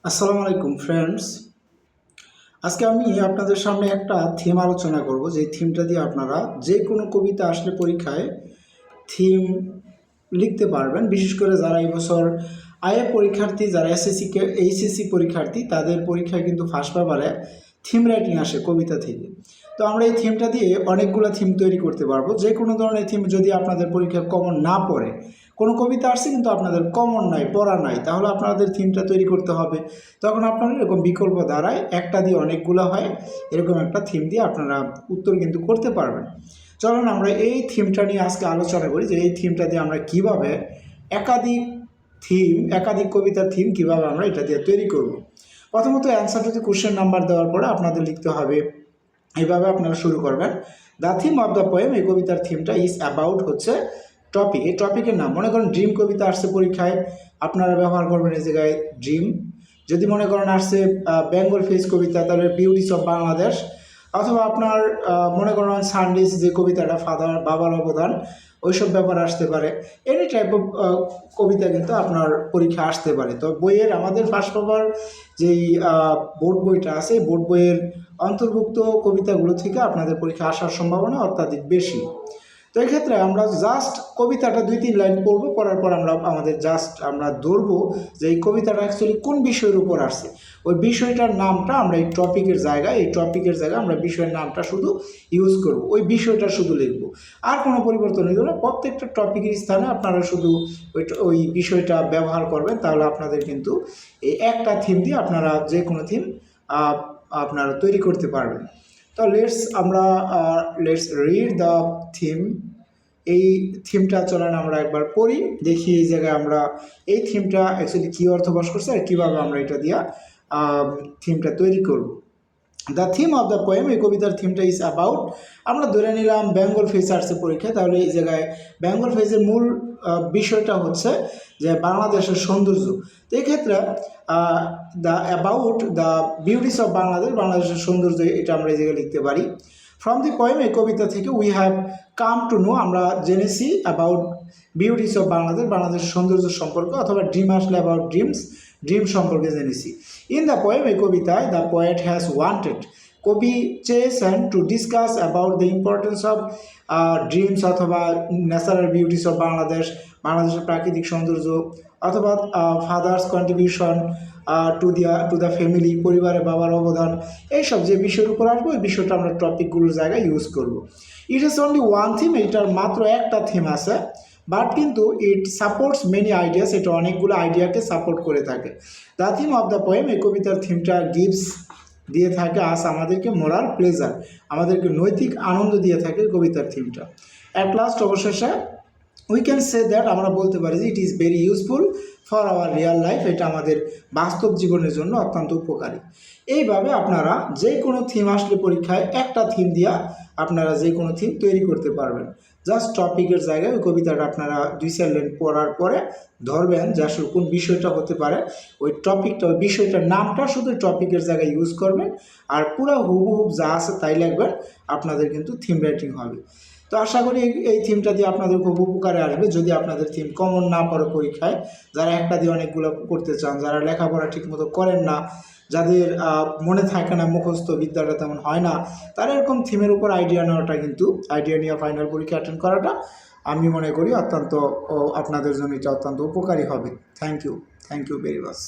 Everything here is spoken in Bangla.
আসসালামু আলাইকুম ফ্রেন্ডস। আজকে আমি আপনাদের সামনে একটা থিম আলোচনা করব, যে থিমটা দিয়ে আপনারা যে কোনো কবিতা আসলে পরীক্ষায় থিম লিখতে পারবেন। বিশেষ করে যারা এই বছর আইএ পরীক্ষার্থী, যারা এইচএসসি পরীক্ষার্থী, তাদের পরীক্ষায় কিন্তু ফার্স্ট পেপারে থিম রাইটিং আসে কবিতা থেকে। তো আমরা এই থিমটা দিয়ে অনেকগুলো থিম তৈরি করতে পারবো। যে কোনো ধরনের থিম যদি আপনাদের পরীক্ষায় কমন না পড়ে, কোনো কবিতা আসছে কিন্তু আপনাদের কমন নাই, পড়া নাই, তাহলে আপনাদের থিমটা তৈরি করতে হবে। তখন আপনারা এরকম বিকল্প দ্বারায় একটা দিয়ে অনেকগুলো হয়, এরকম একটা থিম দিয়ে আপনারা উত্তর কিন্তু করতে পারবেন। চলুন আমরা এই থিমটা নিয়ে আজকে আলোচনা করি, যে এই থিমটা দিয়ে আমরা কিভাবে একাধিক কবিতার থিম কিভাবে আমরা এটা দিয়ে তৈরি করব। প্রথমত answer to the question number দেওয়ার পরে আপনাদের লিখতে হবে, এইভাবে আপনারা শুরু করবেন। The theme of the poem, এই কবিতার থিমটা ইজ অ্যাবাউট হচ্ছে টপিক। এই টপিকের নাম, মনে করেন ড্রিম কবিতা আসছে পরীক্ষায়, আপনারা ব্যবহার করবেন এই জায়গায় ড্রিম। যদি মনে করেন আসছে বেঙ্গল ফেস কবিতা, তাহলে বিউটিস অফ বাংলাদেশ। অথবা আপনার মনে করেন সানডেজ যে কবিতাটা, ফাদার বাবার অবদান, ওইসব ব্যাপার আসতে পারে। এনি টাইপ অফ কবিতা কিন্তু আপনার পরীক্ষা আসতে পারে। তো বইয়ের আমাদের ফার্স্ট পেপার যেই বোর্ড বইটা আছে, বোর্ড বইয়ের অন্তর্ভুক্ত কবিতাগুলো থেকে আপনাদের পরীক্ষা আসার সম্ভাবনা অত্যাধিক বেশি। তো এক্ষেত্রে আমরা জাস্ট কবিতাটা 2-3 লাইন পড়বো, পড়ার পর আমরা ধরবো যে এই কবিতাটা অ্যাকচুয়ালি কোন বিষয়ের উপর আসছে। ওই বিষয়টার নামটা আমরা এই টপিকের জায়গায় আমরা বিষয়ের নামটা শুধু ইউজ করব, ওই বিষয়টা শুধু লিখব, আর কোনো পরিবর্তন হইল না। প্রত্যেকটা টপিকের স্থানে আপনারা শুধু ওই বিষয়টা ব্যবহার করবেন, তাহলে আপনাদের কিন্তু এই একটা থিম দিয়ে আপনারা যে কোনো থিম আপনারা তৈরি করতে পারবেন। তো লেটস রিড দ্য থিম। এই থিমটা চলেন আমরা একবার পড়ি, দেখি এই জায়গায় আমরা এই থিমটা অ্যাকচুয়ালি কী অর্থ বস করছে আর কীভাবে আমরা এটা দিয়া থিমটা তৈরি করব। The theme of the poem, এই কবিতার থিমটা ইজ অ্যাবাউট, আমরা ধরে নিলাম বেঙ্গল ফেজ আসছে পরীক্ষায়, তাহলে এই জায়গায় বেঙ্গল ফেজের মূল বিষয়টা হচ্ছে যে বাংলাদেশের সৌন্দর্য। তো এক্ষেত্রে দ্য বিউটিস অফ বাংলাদেশের সৌন্দর্য, এটা আমরা এই জায়গায় লিখতে পারি। ফ্রম দি পোয়েম, এই কবিতা থেকে we have come to know, আমরা জেনেছি অ্যাবাউট বিউটিস অফ বাংলাদেশের সৌন্দর্য সম্পর্কে, অথবা ড্রিম আসলে অ্যাবাউট ড্রিম সম্পর্কে জেনেছি। ইন দ্য পোয়েম, এই কবিতায় দ্য পোয়েট হ্যাজ ওয়ান্টেড, কবি চেয়েছেন to discuss about the importance of dreams, অথবা ন্যাচারাল বিউটিস অফ বাংলাদেশের প্রাকৃতিক সৌন্দর্য, অথবা father's contribution to the family, পরিবারে বাবার অবদান, এইসব যে বিষয়ের উপর আসবো, এই বিষয়টা আমরা টপিকগুলোর জায়গায় ইউজ করব। It is only one theme, এটার মাত্র একটা থিম আছে, বাট কিন্তু ইট সাপোর্টস মেনি আইডিয়াস, এটা অনেকগুলো আইডিয়াকে সাপোর্ট করে থাকে। The theme of the poem, এই কবিতার থিমটা গিভস দিয়ে থাকে আমাদেরকে মোরাল প্লেজার, আমাদেরকে নৈতিক আনন্দ দিয়ে থাকে কবিতার থিমটা। অ্যাট লাস্ট, অবশেষে উই ক্যান সে দ্যাট, আমরা বলতে পারি যে it is very useful for our Real life, এটা আমাদের বাস্তব জীবনের জন্য অত্যন্ত উপকারী। এইভাবে আপনারা যে কোনো থিম আসলে পরীক্ষায় একটা থিম দিয়া আপনারা যে কোনো থিম তৈরি করতে পারবেন। জাস্ট টপিকের জায়গায় ওই কবিতাটা আপনারা 2-4 লাইন পড়ার পরে ধরবেন যে আসলে কোন বিষয়টা হতে পারে, ওই বিষয়টার নামটা শুধু টপিকের জায়গায় ইউজ করবেন, আর পুরো হুবহুব যা আছে তাই লিখবেন, আপনাদের কিন্তু থিম রাইটিং হবে। তো আশা করি এই থিমটা দিয়ে আপনাদের খুব উপকারে আসবে। যদি আপনাদের থিম কমন না পড়ে পরীক্ষায়, যারা একটা দিয়ে অনেকগুলো করতে চান, যারা লেখাপড়া ঠিকমতো করেন না, যাদের মনে থাকে না, মুখস্থ বিদ্যাটা তেমন হয় না, তারা এরকম থিমের উপর আইডিয়া নিয়ে ফাইনাল পরীক্ষা অ্যাটেন্ড করাটা আমি মনে করি আপনাদের জন্য এটা অত্যন্ত উপকারী হবে। Thank you very much.